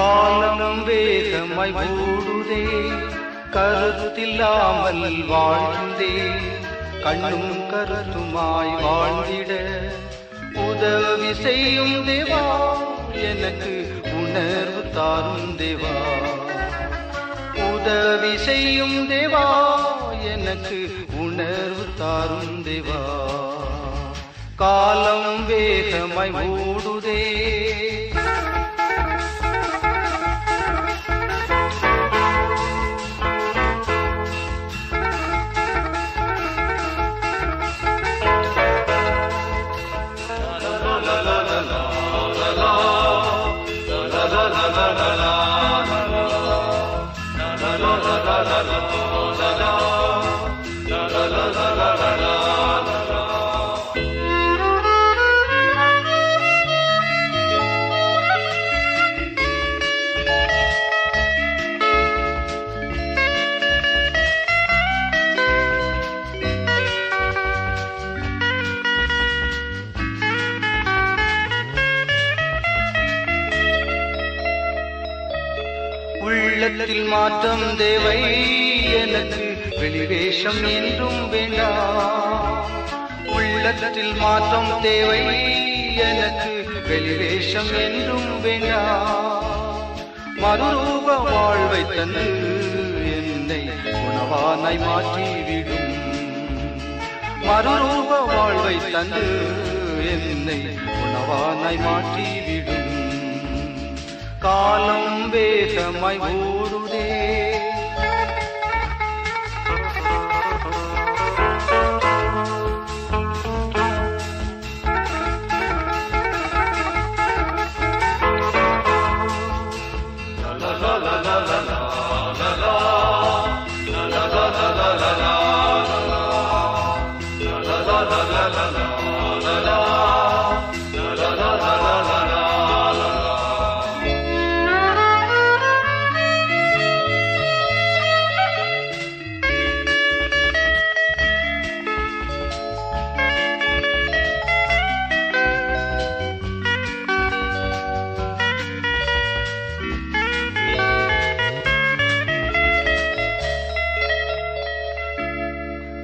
காலம் வேகமாய் ஓடுதே, கருத்தில்லாமல் வாழ்ந்தே, கண்ணும் கருத்துமாய் வாழ்ந்திட உதவி செய்யும் தேவா, எனக்கு உணர்வு தாரும் தேவா. உதவி செய்யும் தேவா, எனக்கு உணர்வு தாரும் தேவா. காலம் வேகமாய் ஓடுதே, உள்ளத்தில் மாற்றம் தேவை, எனக்கு வெளிவேஷம் என்றும் வேண்டாம். உள்ளத்தில் மாற்றம் தேவை, எனக்கு வெளிவேஷம் என்றும் வேண்டாம். மறுரூப வாழ்வை தந்து என்னை உணவானாய் மாற்றிவிடும். மறுரூப வாழ்வை தந்து என்னை உணவானாய் மாற்றிவிடும். காலம் வேகமாய் ஓடுதே,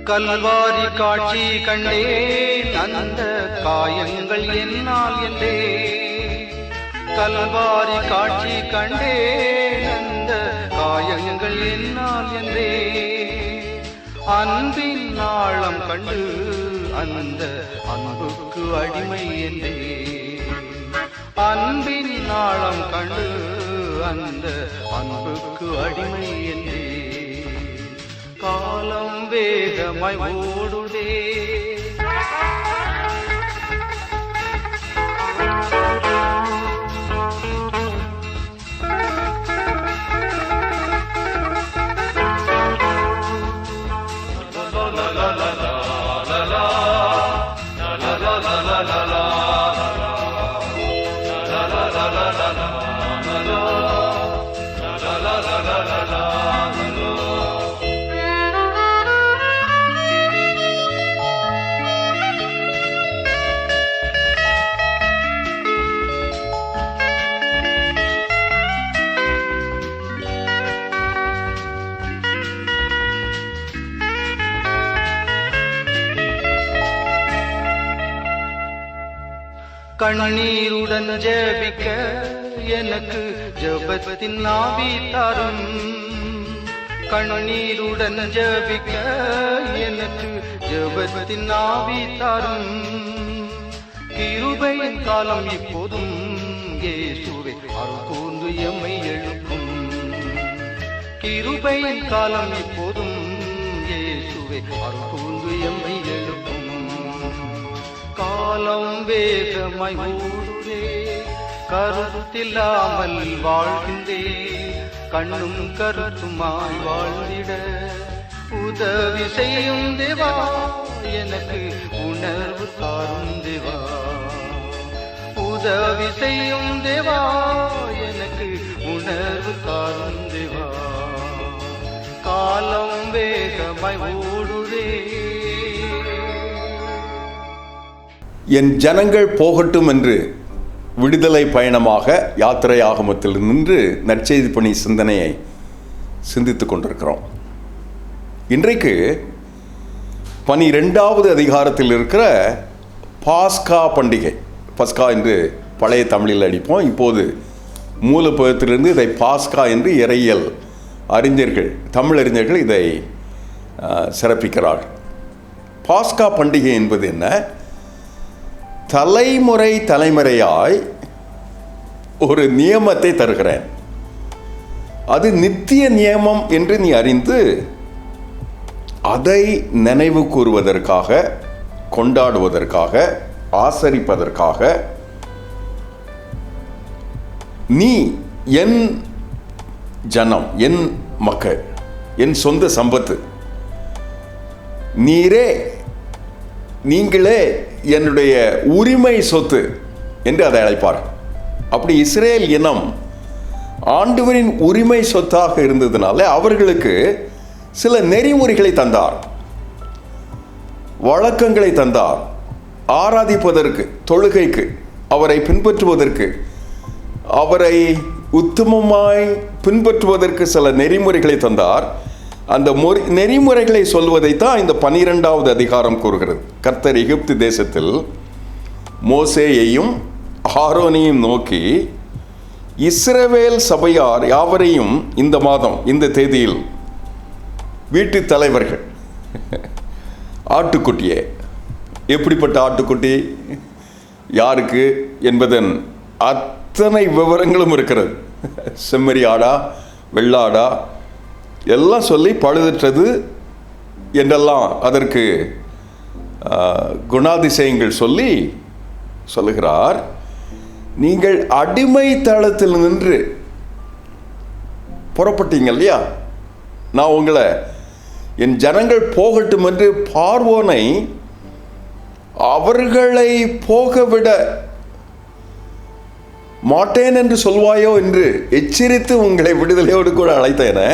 கல்வாரி காட்சி கண்டேன், அந்த காயங்கள் என்னால் என்றே. கல்வாரி காட்சி கண்டேன், அந்த காயங்கள் என்னால் என்றே. அன்பின் ஆழம் கண்டு அந்த அன்புக்கு அடிமை என்றே. அன்பின் ஆழம் கண்டு அந்த அன்புக்கு அடிமை என்றே. காலம் வேகமாய் ஓடுதே, கண்ணீருடன் ஜெபிக்க எனக்கு ஜெபத்தின் ஆவி தாரும். கண்ணீருடன் ஜெபிக்க எனக்கு ஜெபத்தின் ஆவி தாரும். கிருபையின் காலம் இப்போதும் இயேசுவே அருள் கூர்ந்து எம்மை எழுப்பும். கிருபையின் காலம் இப்போதும் இயேசுவே அருள் கூர்ந்து எம்மை எழுப்பும். காலம் வேகமாய் ஓடுதே, கருத்தில்லாமல் வாழ்கின்றே, கண்ணும் கருத்துமாய் வாழ்ந்திட உதவி செய்யும் தேவா, எனக்கு உணர்வு தாரும் தேவா. உதவி செய்யும் தேவா, எனக்கு உணர்வு தாரும் தேவா. காலம் வேகமாய் ஓடுதே. என் ஜனங்கள் போகட்டும் என்று விடுதலை பயணமாக யாத்திரை ஆகமத்தில் நின்று நற்செய்தி பணி சிந்தனையை சிந்தித்து கொண்டிருக்கிறோம். இன்றைக்கு 12வது அதிகாரத்தில் இருக்கிற பாஸ்கா பண்டிகை, பஸ்கா என்று பழைய தமிழில் அடிப்போம். இப்போது மூலப்பதத்திலிருந்து இதை பாஸ்கா என்று இறையியல் அறிஞர்கள், தமிழறிஞர்கள் இதை சிறப்பிக்கிறார்கள். பாஸ்கா பண்டிகை என்பது என்ன? தலைமுறை தலைமுறையாய் ஒரு நியமத்தை தருகிறேன், அது நித்திய நியமம் என்று நீ அறிந்து அதை நினைவு கூறுவதற்காக, கொண்டாடுவதற்காக, ஆசரிப்பதற்காக நீ என் ஜனம், என் மக்கள், என் சொந்த சம்பத்து, நீங்களே என்னுடைய உரிமை சொத்து என்று அதை அழைப்பார். அப்படி இஸ்ரேல் இனம் ஆண்டவரின் உரிமை சொத்தாக இருந்ததுனால அவர்களுக்கு சில நெறிமுறைகளை தந்தார், வழக்கங்களை தந்தார். ஆராதிப்பதற்கு, தொழுகைக்கு, அவரை பின்பற்றுவதற்கு, அவரை உத்தமமாய் பின்பற்றுவதற்கு சில நெறிமுறைகளை தந்தார். அந்த நெறிமுறைகளை சொல்வதைத்தான் இந்த 12வது அதிகாரம் கூறுகிறது. கர்த்தர் எகிப்து தேசத்தில் மோசேயையும் ஆரோனையும் நோக்கி, இஸ்ரவேல் சபையார் யாவரையும் இந்த மாதம் இந்த தேதியில் வீட்டு தலைவர்கள் ஆட்டுக்குட்டியே, எப்படிப்பட்ட ஆட்டுக்குட்டி, யாருக்கு என்பதன் அத்தனை விவரங்களும் இருக்கிறது. செம்மறி ஆடா, வெள்ளாடா எல்லாம் சொல்லி பழுதற்றது என்றெல்லாம் அதற்கு குணாதிசயங்கள் சொல்லி சொல்லுகிறார். நீங்கள் அடிமை தளத்தில் நின்று புறப்பட்டீங்க இல்லையா, நான் உங்களை என் ஜனங்கள் போகட்டும் என்று பார்வோனை அவர்களை போகவிட மாட்டேன் என்று சொல்வாயோ என்று எச்சரித்து உங்களை விடுதலையோடு கூட அழைத்தேனே,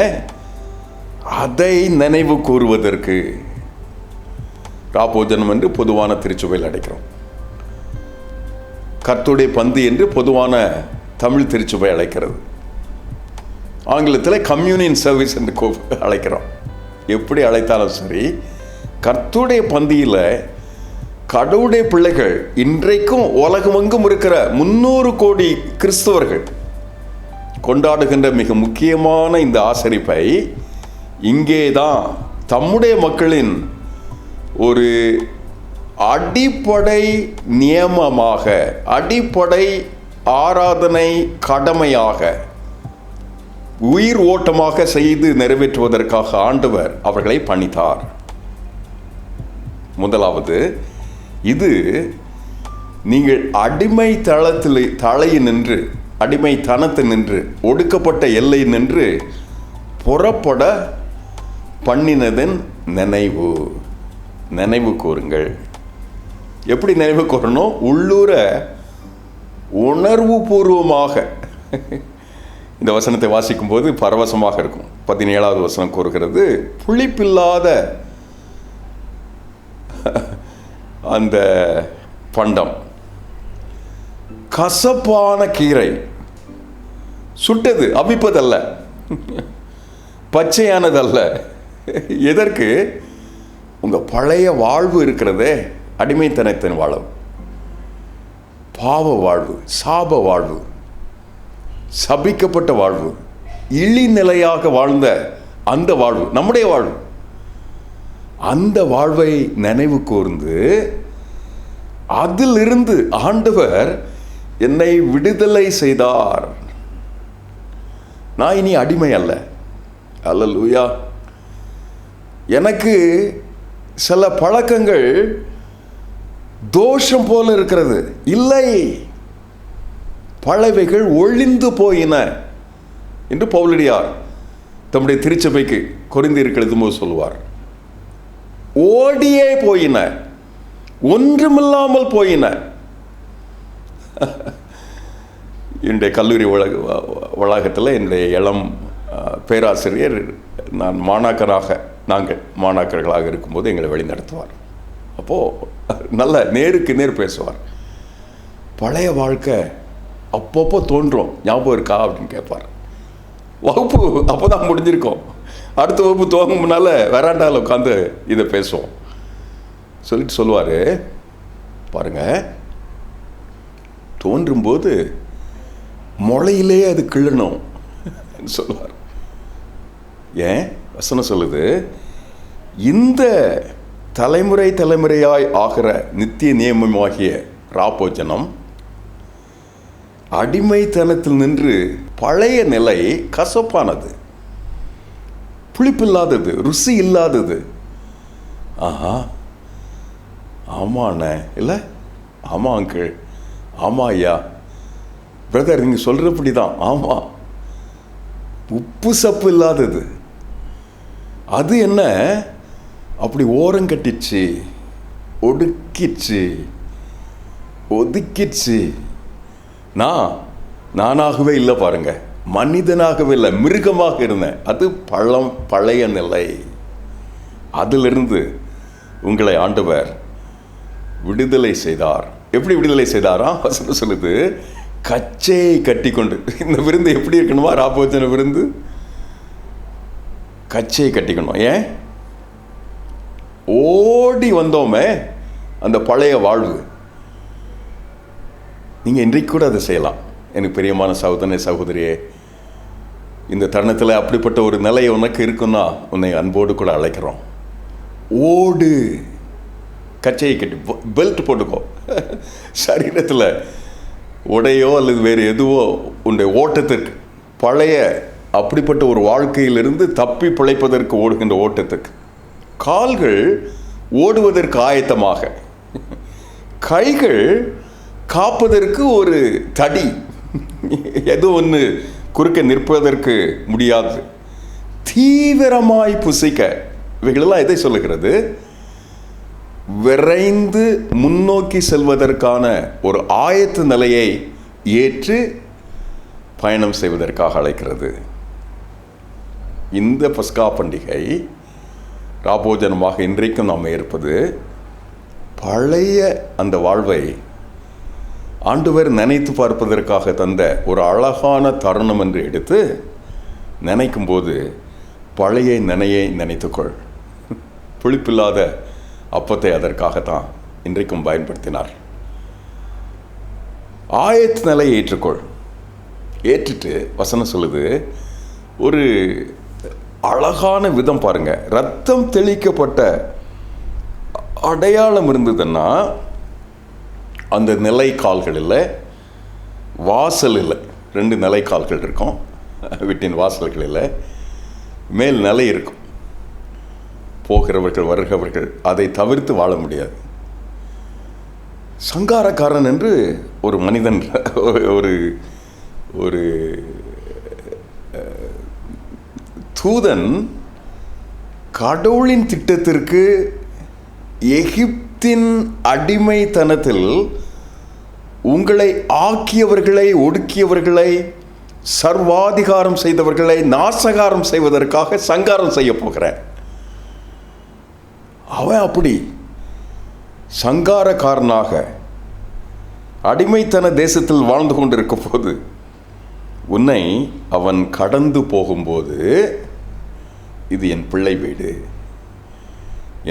அதை நினைவு கூறுவதற்கு ராபோஜனம் என்று பொதுவான திருச்சபையில் அழைக்கிறோம். கர்த்தருடைய பந்தி என்று பொதுவான தமிழ் திருச்சபை அழைக்கிறது. ஆங்கிலத்தில் கம்யூனியன் சர்வீஸ் என்று அழைக்கிறோம். எப்படி அழைத்தாலும் சரி, கர்த்தருடைய பந்தியில் கடவுளுடைய பிள்ளைகள், இன்றைக்கும் உலகமெங்கும் இருக்கிற 300 கோடி கிறிஸ்தவர்கள் கொண்டாடுகின்ற மிக முக்கியமான இந்த ஆசரிப்பை இங்கே தான் தம்முடைய மக்களின் ஒரு அடிப்படை நியமமாக, அடிப்படை ஆராதனை கடமையாக, உயிர் ஓட்டமாக செய்து நிறைவேற்றுவதற்காக ஆண்டவர் அவர்களை பணித்தார். முதலாவது, இது நீங்கள் அடிமை தலையில் நின்று, அடிமைத்தனத்தில் நின்று, ஒடுக்கப்பட்ட எல்லை நின்று புறப்பட பண்ணினதன் நினைவு கூறுங்கள். எப்படி நினைவு கூறணும்? உள்ளூர உணர்வு பூர்வமாக. இந்த வசனத்தை வாசிக்கும் போது பரவசமாக இருக்கும். 17வது வசனம் கூறுகிறது, புளிப்பில்லாத அந்த பண்டம், கசப்பான கீரை, சுட்டது, அவிப்பதல்ல, பச்சையானதல்ல. எதற்கு? உங்கள் பழைய வாழ்வு இருக்கிறதே, அடிமைத்தனத்தின் வாழ்வு, பாவ வாழ்வு, சாப வாழ்வு, சபிக்கப்பட்ட வாழ்வு, இழிநிலையாக வாழ்ந்த அந்த வாழ்வு, நம்முடைய வாழ்வு, அந்த வாழ்வை நினைவு கூர்ந்து அதிலிருந்து ஆண்டவர் என்னை விடுதலை செய்தார். நான் இனி அடிமை அல்ல. அல்லேலூயா. எனக்கு சில பழக்கங்கள் தோஷம் போல இருக்கிறது. இல்லை, பழையவைகள் ஒழிந்து போயின என்று பவுலடியார் தம்முடைய திருச்சபைக்கு கொரிந்தியருக்கு எழுதும்போது சொல்லுவார். ஓடியே போயின, ஒன்றுமில்லாமல் போயின. என்னுடைய கல்லூரி வளாகத்தில் என்னுடைய இளம் பேராசிரியர், நாங்கள் மாணாக்கர்களாக இருக்கும்போது எங்களை வழிநடத்துவார். அப்போது நல்ல நேருக்கு நேர் பேசுவார். பழைய வாழ்க்கை அப்பப்போ தோன்றும், ஞாபகம் இருக்கா அப்படின்னு கேட்பார். வகுப்பு அப்போ தான் முடிஞ்சிருக்கோம். அடுத்த வகுப்பு துவங்கும் முன்னால் வெராண்டாவில் உட்காந்து இதை பேசுவோம். சொல்லிட்டு சொல்லுவார், பாருங்க, தோன்றும்போது முளையிலே அது கிள்ளணும் சொல்லுவார். ஏன்? வசனம் சொல்லுது, இந்த தலைமுறையாய் ஆகிற நித்திய நியமமாகிய ராப்போஜனம் அடிமைத்தனத்தில் நின்று பழைய நிலை கசப்பானது, புளிப்பில்லாதது, ருசி இல்லாதது. ஆஹா, ஆமாண்ணே, இல்லை, ஆமாம் அங்கிள், ஆமாம் ஐயா, பிரதர், நீங்கள் சொல்கிறபடி தான், ஆமாம், உப்பு சப்பு இல்லாதது. அது என்ன அப்படி ஓரங்கட்டிச்சு, ஒடுக்கிச்சு, ஒதுக்கிச்சு. நானாகவே இல்லை பாருங்க, மனிதனாகவே இல்லை, மிருகமாக இருந்தேன். அது பழைய நிலை. அதிலிருந்து உங்களை ஆண்டவர் விடுதலை செய்தார். எப்படி விடுதலை செய்தாரா? வசனம் சொல்லுது, கச்சையை கட்டி கொண்டு. இந்த விருந்து எப்படி இருக்கணுமா? ராப்போஜன விருந்து கச்சையை கட்டிக்கணும். ஏன்? ஓடி வந்தோமே அந்த பழைய வாழ்வு. நீங்கள் இன்றைக்கு கூட அதை செய்யலாம். எனக்கு பிரியமான சகோதரனே, சகோதரியே, இந்த தருணத்தில் அப்படிப்பட்ட ஒரு நிலை உனக்கு இருக்குன்னா உன்னை அன்போடு கூட அழைக்கிறோம். ஓடு, கச்சையை கட்டி, பெல்ட் போட்டுக்கோ. சரீரத்தில் உடையோ அல்லது வேறு எதுவோ உன்னுடைய ஓட்டத்திற்கு, பழைய அப்படிப்பட்ட ஒரு வாழ்க்கையிலிருந்து தப்பி பிழைப்பதற்கு ஓடுகின்ற ஓட்டத்துக்கு, கால்கள் ஓடுவதற்கு ஆயத்தமாக, கைகள் காப்பதற்கு ஒரு தடி, எது ஒன்று குறுக்க நிற்பதற்கு முடியாது, தீவிரமாய் புசிக்க. இவைகளெல்லாம் எதை சொல்லுகிறது? விரைந்து முன்னோக்கி செல்வதற்கான ஒரு ஆயத்த நிலையை ஏற்று பயணம் செய்வதற்காக அழைக்கிறது. இந்த பஸ்கா பண்டிகை ராபோஜனமாக இன்றைக்கும் நாம் இருப்பது பழைய அந்த வாழ்வை ஆண்டவர் நினைத்து பார்ப்பதற்காக தந்த ஒரு அழகான தருணம் என்று எடுத்து நினைக்கும் போது பழைய நினையை நினைத்துக்கொள். புளிப்பில்லாத அப்பத்தை அதற்காகத்தான் இன்றைக்கும் பயன்படுத்தினார். ஆயத்த நிலையை ஏற்றுக்கொள். ஏற்றுட்டு வசனம் சொல்லுது, ஒரு அழகான விதம் பாருங்க. ரத்தம் தெளிக்கப்பட்ட அடையாளம் இருந்ததுன்னா அந்த நிலைக்கால்களில் வாசலில் 2 நிலைக்கால்கள் இருக்கும். வீட்டின் வாசல்களில் மேல் நிலை இருக்கும். போகிறவர்கள் வருகிறவர்கள் அதை தவிர்த்து வாழ முடியாது. சங்காரக்காரன் என்று ஒரு மனிதன், ஒரு ஒரு தூதன் கடவுளின் திட்டத்திற்கு எகிப்தின் அடிமைத்தனத்தில் உங்களை ஆக்கியவர்களை, ஒடுக்கியவர்களை, சர்வாதிகாரம் செய்தவர்களை நாசகாரம் செய்வதற்காக சங்காரம் செய்ய போகிறேன். அவன் அப்படி சங்காரக்காரனாக அடிமைத்தன தேசத்தில் வாழ்ந்து கொண்டிருக்க போது உன்னை அவன் கடந்து போகும்போது, இது என் பிள்ளை வீடு,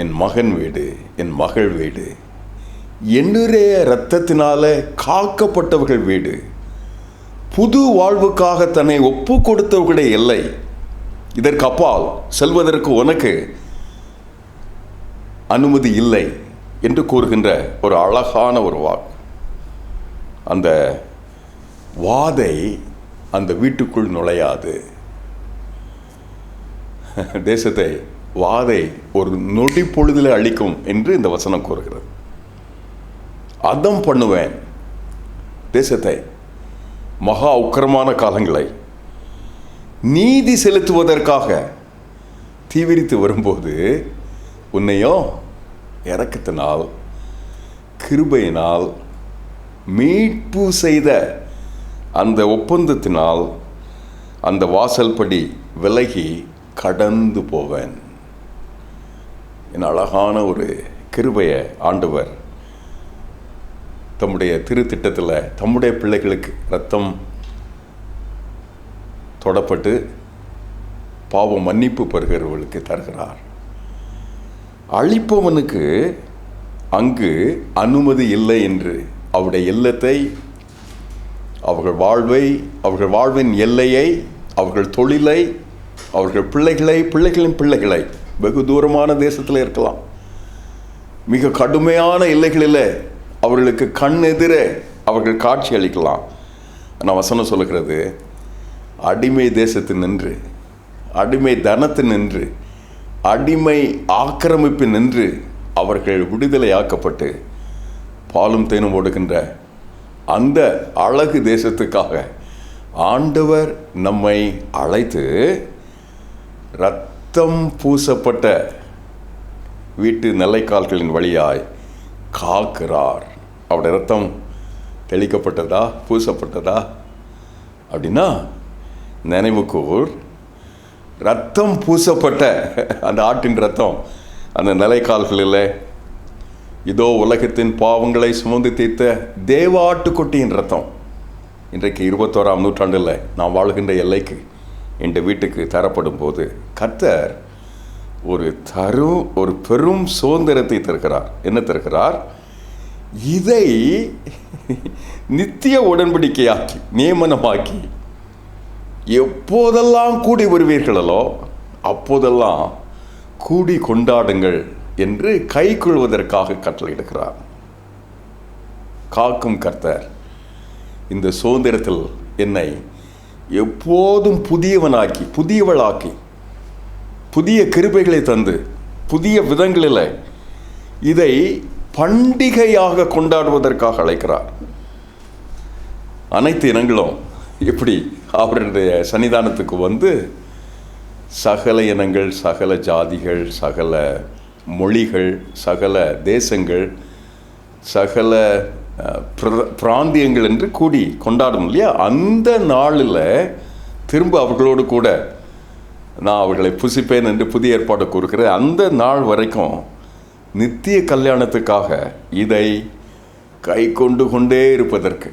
என் மகன் வீடு, என் மகள் வீடு, என்னுடைய இரத்தத்தினால காக்கப்பட்டவர்கள் வீடு, புது வாழ்வுக்காக தன்னை ஒப்பு கொடுத்தவர்களுடைய எல்லை, இதற்கு அப்பால் செல்வதற்கு உனக்கு அனுமதி இல்லை என்று கூறுகின்ற ஒரு அழகான ஒரு வாக்கு. அந்த வாதை அந்த வீட்டுக்குள் நுழையாது. தேசத்தை வாதை ஒரு நொடி பொழுதில் அழிக்கும் என்று இந்த வசனம் கூறுகிறது. அதம் பண்ணுவேன் தேசத்தை, மகா உக்கிரமான காலங்களை நீதி செலுத்துவதற்காக தீவிரித்து வரும்போது உன்னையோ இரக்கத்தினால், கிருபையினால், மீட்பு செய்த அந்த ஒப்பந்தத்தினால் அந்த வாசல்படி விலகி கடந்து போவேன். என் அழகான ஒரு கிருபையை ஆண்டவர் தம்முடைய திருத்திட்டத்தில் தம்முடைய பிள்ளைகளுக்கு ரத்தம் தொடப்பட்டு பாவம் மன்னிப்பு பெறுகிறவர்களுக்கு தருகிறார். அழிப்பவனுக்கு அங்கு அனுமதி இல்லை என்று அவருடைய இல்லத்தை, அவர்கள் வாழ்வை, அவர்கள் வாழ்வின் எல்லையை, அவர்கள் தொழிலை, அவர்கள் பிள்ளைகளை, பிள்ளைகளின் பிள்ளைகளை, வெகு தூரமான தேசத்தில் இருக்கலாம், மிக கடுமையான எல்லைகளில் அவர்களுக்கு கண் எதிர அவர்கள் காட்சி அளிக்கலாம். நான் வசனம் சொல்லுகிறது, அடிமை தேசத்தில் நின்று, அடிமை தனத்தில் நின்று, அடிமை ஆக்கிரமிப்பு நின்று அவர்கள் விடுதலையாக்கப்பட்டு பாலும் தேனும் ஓடுகின்ற அந்த அழகு தேசத்துக்காக ஆண்டவர் நம்மை அழைத்து இரத்தம் பூசப்பட்ட வீட்டு நிலைக்கால்களின் வழியாய் காக்கிறார். அவருடைய இரத்தம் தெளிக்கப்பட்டதா, பூசப்பட்டதா அப்படின்னா நினைவுக்கூர். ரத்தம் பூசப்பட்ட அந்த ஆட்டின் ரத்தம் அந்த நிலைக்கால்களில், இதோ உலகத்தின் பாவங்களை சுமந்து தீர்த்த தேவ ஆட்டுக்குட்டியின் ரத்தம் இன்றைக்கு 21ஆம் நூற்றாண்டில் நாம் வாழ்கின்ற எல்லைக்கு, என்ற வீட்டுக்கு தரப்படும் போது கர்த்தர் ஒரு பெரும் சுதந்திரத்தை தருகிறார். என்ன தருகிறார்? இதை நித்திய உடன்படிக்கையாக்கி நியமனமாக்கி எப்போதெல்லாம் கூடி வருவீர்களோ அப்போதெல்லாம் கூடி கொண்டாடுங்கள் என்று கை கொள்வதற்காக கட்டளையிடுகிறார். காக்கும் கர்த்தர் இந்த சுதந்திரத்தில் என்னை எப்போதும் புதியவனாக்கி, புதியவளாக்கி, புதிய கிருபைகளை தந்து, புதிய விதங்களில் இதை பண்டிகையாக கொண்டாடுவதற்காக அழைக்கிறார். அனைத்து இனங்களும் எப்படி அவருடைய சன்னிதானத்துக்கு வந்து சகல இனங்கள், சகல ஜாதிகள், சகல மொழிகள், சகல தேசங்கள், சகல பிராந்தியங்கள் என்று கூடி கொண்டாடும் இல்லையா, அந்த நாளில் திரும்ப அவர்களோடு கூட நான் அவர்களை புசிப்பேன் என்று புதிய ஏற்பாடு கூறுகிற அந்த நாள் வரைக்கும் நித்திய கல்யாணத்துக்காக இதை கை கொண்டே இருப்பதற்கு,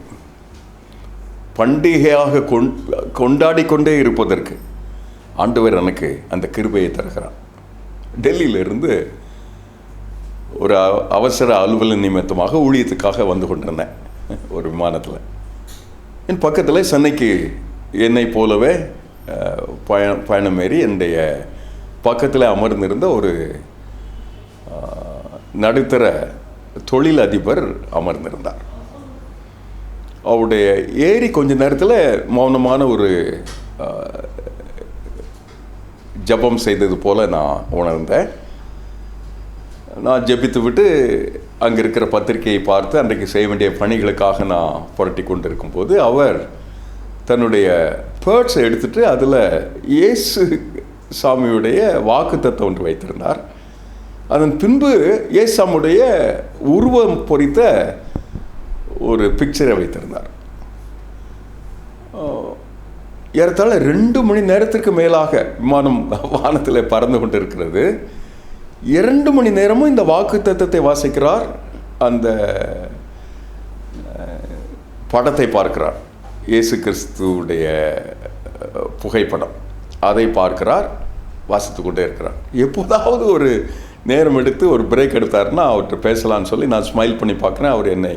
பண்டிகையாக கொண்டாடி கொண்டே இருப்பதற்கு ஆண்டவர் எனக்கு அந்த கிருபையை தருகிறார். டெல்லியிலிருந்து ஒரு அவசர அலுவல நிமித்தமாக ஊழியத்துக்காக வந்து கொண்டிருந்தேன் ஒரு விமானத்தில். என் பக்கத்தில் சென்னைக்கு என்னை போலவே பயணம் ஏறி என்னுடைய பக்கத்தில் அமர்ந்திருந்த ஒரு நடுத்தர தொழில் அதிபர் அமர்ந்திருந்தார். அவருடைய ஏறி கொஞ்ச நேரத்தில் மௌனமான ஒரு ஜபம் செய்தது போல் நான் உணர்ந்தேன். நான் ஜெபித்து விட்டு அங்கே இருக்கிற பத்திரிகையை பார்த்து அன்றைக்கு செய்ய வேண்டிய பணிகளுக்காக நான் புரட்டி கொண்டு இருக்கும்போது அவர் தன்னுடைய பேர்ட்ஸை எடுத்துகிட்டு அதில் இயேசு சாமியுடைய வாக்குத்தத்தம் ஒன்று வைத்திருந்தார். அதன் பின்பு இயேசு சாமியுடைய உருவம் பொறித்த ஒரு பிக்சரை வைத்திருந்தார். ஏறத்தாழ 2 மணி நேரத்திற்கு மேலாக விமானம் வானத்தில் பறந்து கொண்டு இருக்கிறது. 2 மணி நேரமும் இந்த வாக்குத்தத்தத்தை வாசிக்கிறார். அந்த படத்தை பார்க்கிறார், இயேசு கிறிஸ்துவுடைய புகைப்படம், அதை பார்க்கிறார், வாசித்து கொண்டே இருக்கிறார். எப்போதாவது ஒரு நேரம் எடுத்து ஒரு பிரேக் எடுத்தாருன்னா அவர்கிட்ட பேசலான்னு சொல்லி நான் ஸ்மைல் பண்ணி பார்க்குறேன். அவர் என்னை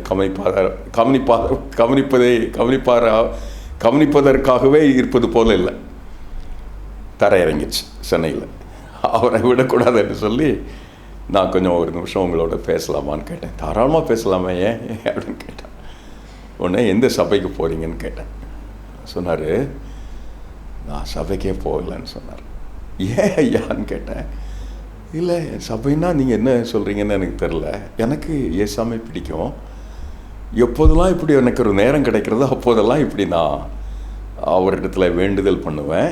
கவனிப்பதற்காகவே இருப்பது போல இல்லை. தரையிறங்கிச்சு சென்னையில். அவரை விடக்கூடாது என்று சொல்லி நான் கொஞ்சம் ஒரு நிமிஷம் உங்களோட பேசலாமான்னு கேட்டேன். தாராளமாக பேசலாமே, ஏன் அப்படின்னு கேட்டேன். உடனே எந்த சபைக்கு போகிறீங்கன்னு கேட்டேன். சொன்னார், நான் சபைக்கே போகலன்னு சொன்னார். ஏன் ஐயான்னு கேட்டேன். இல்லை, சபைன்னா நீங்கள் என்ன சொல்கிறீங்கன்னு எனக்கு தெரில, எனக்கு ஏசாமே பிடிக்கும், எப்போதெல்லாம் இப்படி எனக்கு ஒரு நேரம் கிடைக்கிறதோ அப்போதெல்லாம் இப்படி நான் அவரிடத்துல வேண்டுதல் பண்ணுவேன்.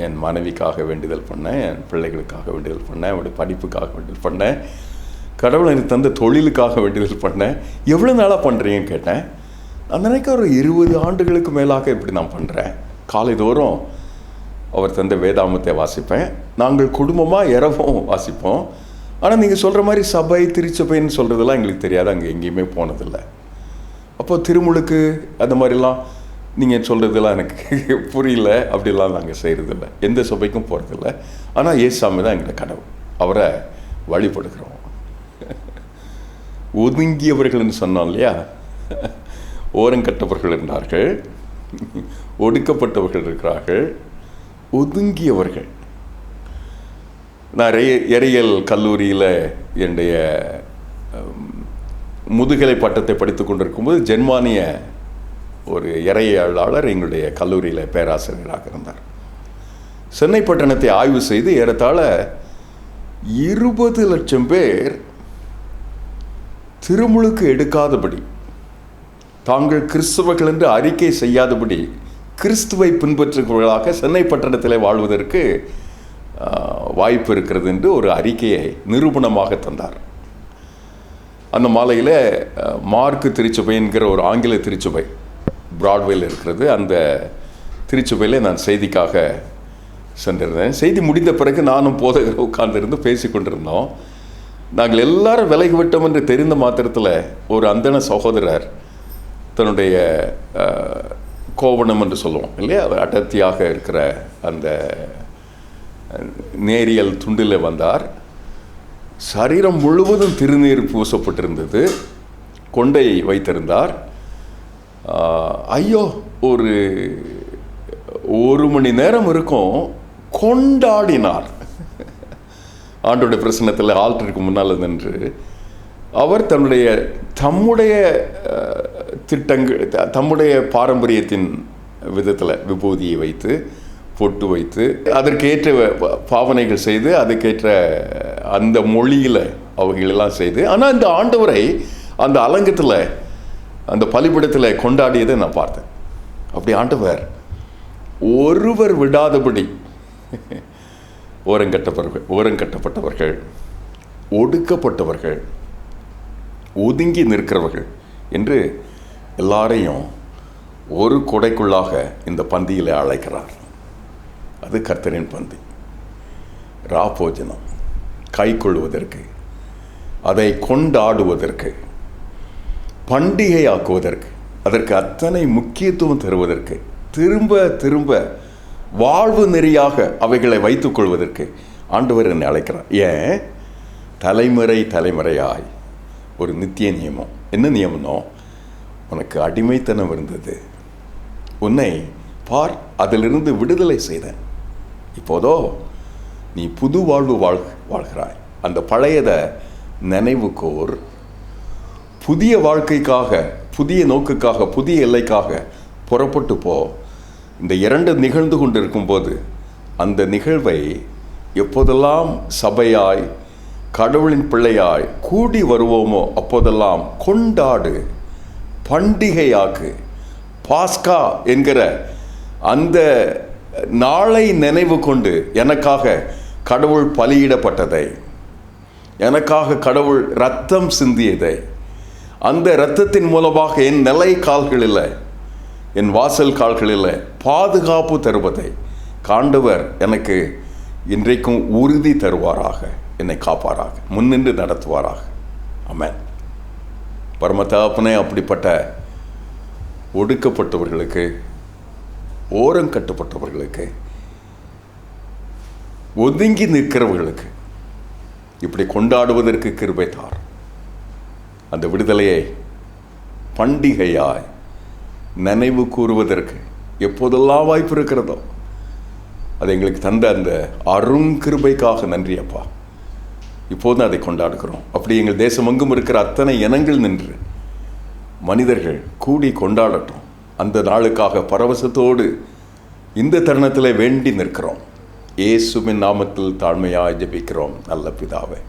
என் மனைவிக்காக வேண்டுதல் பண்ணேன், என் பிள்ளைகளுக்காக வேண்டுதல் பண்ணேன், அவருடைய படிப்புக்காக வேண்டுதல் பண்ணேன், கடவுள் எனக்கு தந்த தொழிலுக்காக வேண்டுதல் பண்ணேன். எவ்வளோ நாளாக பண்ணுறீங்கன்னு கேட்டேன். அந்த அன்றைக்கு ஒரு 20 ஆண்டுகளுக்கு மேலாக இப்படி நான் பண்ணுறேன். காலைதோறும் அவர் தந்த வேதாமத்தை வாசிப்பேன். நாங்கள் குடும்பமாக இரவும் வாசிப்போம். ஆனால் நீங்கள் சொல்கிற மாதிரி சபை திருச்சபைன்னு சொல்கிறதெல்லாம் எங்களுக்கு தெரியாது, அங்கே எங்கேயுமே போனதில்லை. அப்போ திருமுழுக்கு அந்த மாதிரிலாம் நீங்கள் சொல்கிறதெல்லாம் எனக்கு புரியல. அப்படிலாம் நாங்கள் செய்கிறதில்ல, எந்த சபைக்கும் போகிறதில்ல. ஆனால் ஏசாமி தான் எங்களை கடவுள், அவரை வழிபடுகிறோம். ஒதுங்கியவர்கள்னு சொன்னோம் இல்லையா, ஓரங்கட்டவர்கள் இருந்தார்கள், ஒடுக்கப்பட்டவர்கள் இருக்கிறார்கள், ஒதுங்கியவர்கள். நான் எறியல் கல்லூரியில் என்னுடைய முதுகலை பட்டத்தை படித்து கொண்டிருக்கும்போது ஜெர்மானிய ஒரு இறையாளர் எங்களுடைய கல்லூரியில் பேராசிரியராக இருந்தார். சென்னை பட்டணத்தை ஆய்வு செய்து ஏறத்தாழ 20 லட்சம் பேர் திருமுழுக்கு எடுக்காதபடி, தாங்கள் கிறிஸ்தவர்கள் என்று அறிக்கை செய்யாதபடி கிறிஸ்துவை பின்பற்றுபவர்களாக சென்னை பட்டணத்தில் வாழ்வதற்கு வாய்ப்பு இருக்கிறது என்று ஒரு அறிக்கையை நிரூபணமாக தந்தார். அந்த மாலையில் மார்க்கு திருச்சபை என்கிற ஒரு ஆங்கில திருச்சபை பிராட்வேயில் இருக்கிறது. அந்த திருச்சபையில் நான் செய்திக்காக சென்றிருந்தேன். செய்தி முடிந்த பிறகு நானும் போதகர் உட்கார்ந்திருந்து பேசி கொண்டிருந்தோம். நாங்கள் எல்லாரும் விலகிவிட்டோம் என்று தெரிந்த மாத்திரத்தில் ஒரு அந்தண சகோதரர் தன்னுடைய கோவணம் என்று சொல்லுவோம் இல்லையா, அடர்த்தியாக இருக்கிற அந்த நேரியல் துண்டில் வந்தார். சரீரம் முழுவதும் திருநீர் பூசப்பட்டிருந்தது, கொண்டை வைத்திருந்தார். ஐயோ, ஒரு மணி நேரம் இருக்கும் கொண்டாடினார். ஆண்டோடைய பிரசன்னத்தில் ஆல்டருக்கு முன்னால் நின்று அவர் தம்முடைய திட்டங்கள், தம்முடைய பாரம்பரியத்தின் விதத்தில் விபூதியை வைத்து, பொட்டு வைத்து, அதற்கேற்ற பாவனைகள் செய்து, அதுக்கேற்ற அந்த மொழியில் அவைகளெல்லாம் செய்து, ஆனால் இந்த ஆண்டவரை அந்த அலங்கத்தில், அந்த பலிபீடத்தில் கொண்டாடியதை நான் பார்த்தேன். அப்படி ஆண்டவர் ஒருவர் விடாதபடி ஓரங்கட்டப்பட்டவர்கள், ஒடுக்கப்பட்டவர்கள், ஒதுங்கி நிற்கிறவர்கள் என்று எல்லாரையும் ஒரு கொடைக்குள்ளாக இந்த பந்தியில் அழைக்கிறார். அது கர்த்தரின் பந்தி. ராபோஜனம் கை கொள்வதற்கு, அதை கொண்டாடுவதற்கு, பண்டிகையாக்குவதற்கு, அதற்கு அத்தனை முக்கியத்துவம் தருவதற்கு, திரும்ப திரும்ப வாழ்வு நெறியாக அவைகளை வைத்துக் கொள்வதற்கு ஆண்டவர் என்னை அழைக்கிறார். ஏன்? தலைமுறையாய் ஒரு நித்திய நியமம். என்ன நியமனோ? உனக்கு அடிமைத்தனம் இருந்தது, உன்னை பார், அதிலிருந்து விடுதலை செய்தேன். இப்போதோ நீ புது வாழ்வு வாழ்கிறாய். அந்த பழையதை நினைவுக்கோர். புதிய வாழ்க்கைக்காக, புதிய நோக்குக்காக, புதிய எல்லைக்காக புறப்பட்டு போ. இந்த 2 நிகழ்ந்து கொண்டிருக்கும் போது அந்த நிகழ்வை எப்போதெல்லாம் சபையாய், கடவுளின் பிள்ளையாய் கூடி வருவோமோ அப்போதெல்லாம் கொண்டாடு, பண்டிகையாக்கு. பாஸ்கா என்கிற அந்த நாளை நினைவு கொண்டு, எனக்காக கடவுள் பலியிடப்பட்டதை, எனக்காக கடவுள் இரத்தம் சிந்தியதை, அந்த இரத்தத்தின் மூலமாக என் நிலை கால்களில், என் வாசல் கால்களில் பாதுகாப்பு தருவதை ஆண்டவர் எனக்கு இன்றைக்கும் உறுதி தருவாராக, என்னை காப்பாராக, முன்னின்று நடத்துவாராக. ஆமென். பரமதகப்பனே, அப்படிப்பட்ட ஒடுக்கப்பட்டவர்களுக்கு, ஓரங்கட்டப்பட்டவர்களுக்கு, ஒதுங்கி நிற்கிறவர்களுக்கு இப்படி கொண்டாடுவதற்கு கிருபை தார். அந்த விடுதலையை பண்டிகையாய் நினைவு கூறுவதற்கு எப்போதெல்லாம் வாய்ப்பு இருக்கிறதோ அது எங்களுக்கு தந்த அந்த அருங்கிருபைக்காக நன்றி அப்பா. இப்போது அதை கொண்டாடுகிறோம். அப்படி எங்கள் தேசமெங்கும் இருக்கிற அத்தனை இனங்கள் நின்று மனிதர்கள் கூடி கொண்டாடட்டும். அந்த நாளுக்காக பரவசத்தோடு இந்த தருணத்தில் வேண்டி நிற்கிறோம். இயேசுவின் நாமத்தில் தாழ்மையாய் ஜெபிக்கிறோம் நல்ல பிதாவே.